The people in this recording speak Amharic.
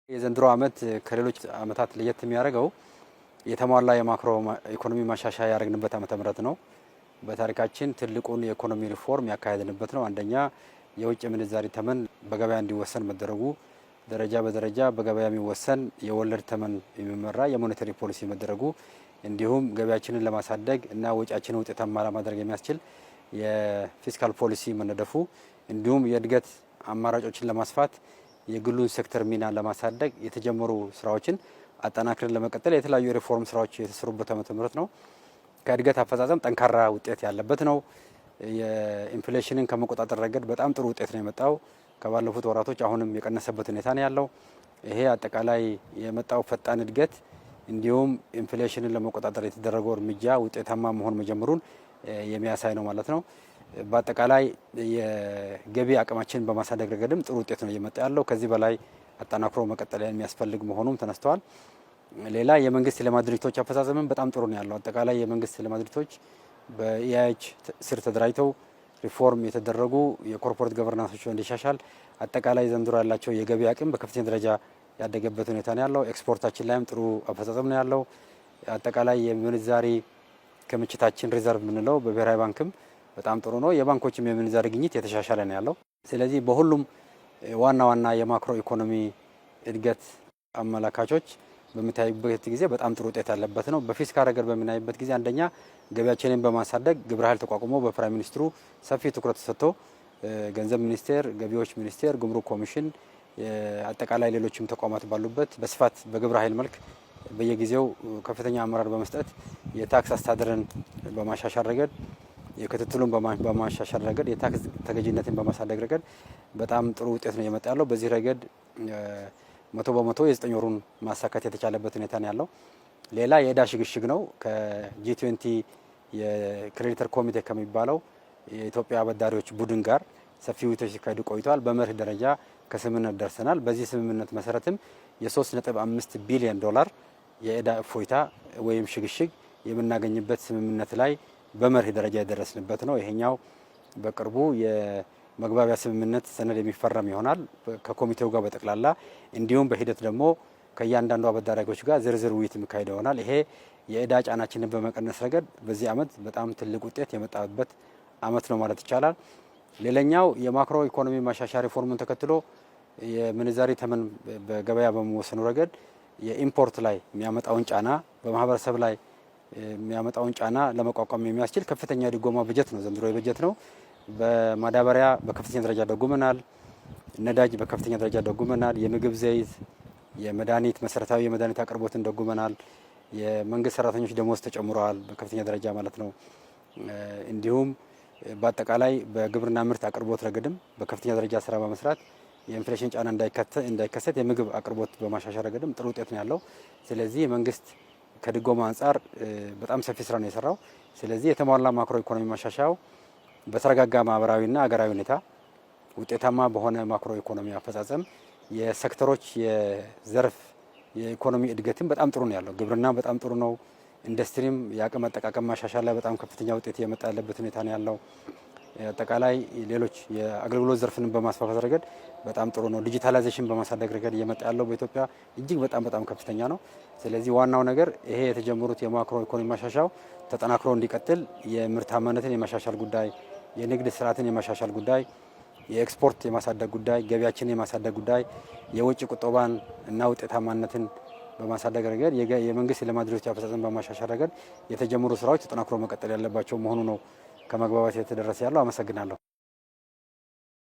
የዘንድሮ ዓመት ከሌሎች ዓመታት ለየት የሚያደርገው የተሟላ የማክሮ ኢኮኖሚ ማሻሻያ ያደረግንበት ዓመተ ምህረት ነው። በታሪካችን ትልቁን የኢኮኖሚ ሪፎርም ያካሄድንበት ነው። አንደኛ የውጭ ምንዛሪ ተመን በገበያ እንዲወሰን መደረጉ፣ ደረጃ በደረጃ በገበያ የሚወሰን የወለድ ተመን የሚመራ የሞኔታሪ ፖሊሲ መደረጉ፣ እንዲሁም ገበያችንን ለማሳደግ እና ወጪያችንን ውጤታማ ለማድረግ የሚያስችል የፊስካል ፖሊሲ መነደፉ፣ እንዲሁም የእድገት አማራጮችን ለማስፋት የግሉን ሴክተር ሚና ለማሳደግ የተጀመሩ ስራዎችን አጠናክረን ለመቀጠል የተለያዩ የሪፎርም ስራዎች የተሰሩበት ዓመተ ምህረት ነው። ከእድገት አፈጻጸም ጠንካራ ውጤት ያለበት ነው። የኢንፍሌሽንን ከመቆጣጠር ረገድ በጣም ጥሩ ውጤት ነው የመጣው። ከባለፉት ወራቶች አሁንም የቀነሰበት ሁኔታ ነው ያለው። ይሄ አጠቃላይ የመጣው ፈጣን እድገት እንዲሁም ኢንፍሌሽንን ለመቆጣጠር የተደረገው እርምጃ ውጤታማ መሆን መጀመሩን የሚያሳይ ነው ማለት ነው። በአጠቃላይ የገቢ አቅማችንን በማሳደግ ረገድም ጥሩ ውጤት ነው እየመጣ ያለው። ከዚህ በላይ አጠናክሮ መቀጠል የሚያስፈልግ መሆኑም ተነስተዋል። ሌላ የመንግስት ልማት ድርጅቶች አፈጻጸምም በጣም ጥሩ ነው ያለው። አጠቃላይ የመንግስት ልማት ድርጅቶች በኢአይች ስር ተደራጅተው ሪፎርም የተደረጉ የኮርፖሬት ገቨርናንሶች እንዲሻሻል አጠቃላይ ዘንድሮ ያላቸው የገቢ አቅም በከፍተኛ ደረጃ ያደገበት ሁኔታ ነው ያለው። ኤክስፖርታችን ላይም ጥሩ አፈጻጸም ነው ያለው። አጠቃላይ የምንዛሪ ክምችታችን ሪዘርቭ የምንለው በብሔራዊ ባንክም በጣም ጥሩ ነው። የባንኮችም የምንዛሪ ግኝት የተሻሻለ ነው ያለው። ስለዚህ በሁሉም ዋና ዋና የማክሮ ኢኮኖሚ እድገት አመላካቾች በሚታዩበት ጊዜ በጣም ጥሩ ውጤት ያለበት ነው። በፊስካል ረገድ በምናይበት ጊዜ አንደኛ ገቢያችንን በማሳደግ ግብረ ኃይል ተቋቁሞ በፕራይም ሚኒስትሩ ሰፊ ትኩረት ተሰጥቶ ገንዘብ ሚኒስቴር፣ ገቢዎች ሚኒስቴር፣ ጉምሩክ ኮሚሽን፣ አጠቃላይ ሌሎችም ተቋማት ባሉበት በስፋት በግብረ ኃይል መልክ በየጊዜው ከፍተኛ አመራር በመስጠት የታክስ አስተዳደርን በማሻሻል ረገድ የክትትሉን በማሻሻል ረገድ የታክስ ተገዥነትን በማሳደግ ረገድ በጣም ጥሩ ውጤት ነው የመጣ ያለው። በዚህ ረገድ 100% የ9 ወሩን ማሳካት የተቻለበት ሁኔታ ነው ያለው። ሌላ የዕዳ ሽግሽግ ነው። ከጂ20 የክሬዲተር ኮሚቴ ከሚባለው የኢትዮጵያ አበዳሪዎች ቡድን ጋር ሰፊ ውይይቶች ሲካሄዱ ቆይተዋል። በመርህ ደረጃ ከስምምነት ደርሰናል። በዚህ ስምምነት መሰረትም የ3.5 ቢሊዮን ዶላር የዕዳ እፎይታ ወይም ሽግሽግ የምናገኝበት ስምምነት ላይ በመርህ ደረጃ የደረስንበት ነው። ይሄኛው በቅርቡ የመግባቢያ ስምምነት ሰነድ የሚፈረም ይሆናል ከኮሚቴው ጋር በጠቅላላ እንዲሁም በሂደት ደግሞ ከእያንዳንዱ አበዳሪዎች ጋር ዝርዝር ውይይት የሚካሄድ ይሆናል። ይሄ የዕዳ ጫናችንን በመቀነስ ረገድ በዚህ ዓመት በጣም ትልቅ ውጤት የመጣበት ዓመት ነው ማለት ይቻላል። ሌላኛው የማክሮ ኢኮኖሚ ማሻሻያ ሪፎርሙን ተከትሎ የምንዛሪ ተመን በገበያ በመወሰኑ ረገድ የኢምፖርት ላይ የሚያመጣውን ጫና በማህበረሰብ ላይ የሚያመጣውን ጫና ለመቋቋም የሚያስችል ከፍተኛ የድጎማ በጀት ነው ዘንድሮ የበጀት ነው። በማዳበሪያ በከፍተኛ ደረጃ ደጉመናል። ነዳጅ በከፍተኛ ደረጃ ደጉመናል። የምግብ ዘይት፣ የመድኃኒት መሰረታዊ የመድኃኒት አቅርቦትን ደጉመናል። የመንግስት ሰራተኞች ደሞዝ ተጨምረዋል በከፍተኛ ደረጃ ማለት ነው። እንዲሁም በአጠቃላይ በግብርና ምርት አቅርቦት ረገድም በከፍተኛ ደረጃ ስራ በመስራት የኢንፍሌሽን ጫና እንዳይከሰት የምግብ አቅርቦት በማሻሻል ረገድም ጥሩ ውጤት ነው ያለው። ስለዚህ መንግስት ከድጎማ አንጻር በጣም ሰፊ ስራ ነው የሰራው። ስለዚህ የተሟላ ማክሮ ኢኮኖሚ ማሻሻያው በተረጋጋ ማህበራዊና ሀገራዊ ሁኔታ ውጤታማ በሆነ ማክሮ ኢኮኖሚ አፈጻጸም የሴክተሮች የዘርፍ የኢኮኖሚ እድገትም በጣም ጥሩ ነው ያለው። ግብርና በጣም ጥሩ ነው። ኢንዱስትሪም የአቅም አጠቃቀም ማሻሻል ላይ በጣም ከፍተኛ ውጤት የመጣ ያለበት ሁኔታ ነው ያለው። አጠቃላይ ሌሎች የአገልግሎት ዘርፍን በማስፋፋት ረገድ በጣም ጥሩ ነው። ዲጂታላይዜሽን በማሳደግ ረገድ እየመጣ ያለው በኢትዮጵያ እጅግ በጣም ከፍተኛ ነው። ስለዚህ ዋናው ነገር ይሄ የተጀመሩት የማክሮ ኢኮኖሚ ማሻሻያው ተጠናክሮ እንዲቀጥል የምርታማነትን የማሻሻል ጉዳይ፣ የንግድ ስርዓትን የማሻሻል ጉዳይ፣ የኤክስፖርት የማሳደግ ጉዳይ፣ ገቢያችንን የማሳደግ ጉዳይ፣ የውጭ ቁጠባን እና ውጤታማነትን በማሳደግ ረገድ የመንግስት ልማት ድርጅቶች አፈጻጸም በማሻሻል ረገድ የተጀመሩ ስራዎች ተጠናክሮ መቀጠል ያለባቸው መሆኑ ነው ከመግባባት የተደረሰ ያለው። አመሰግናለሁ።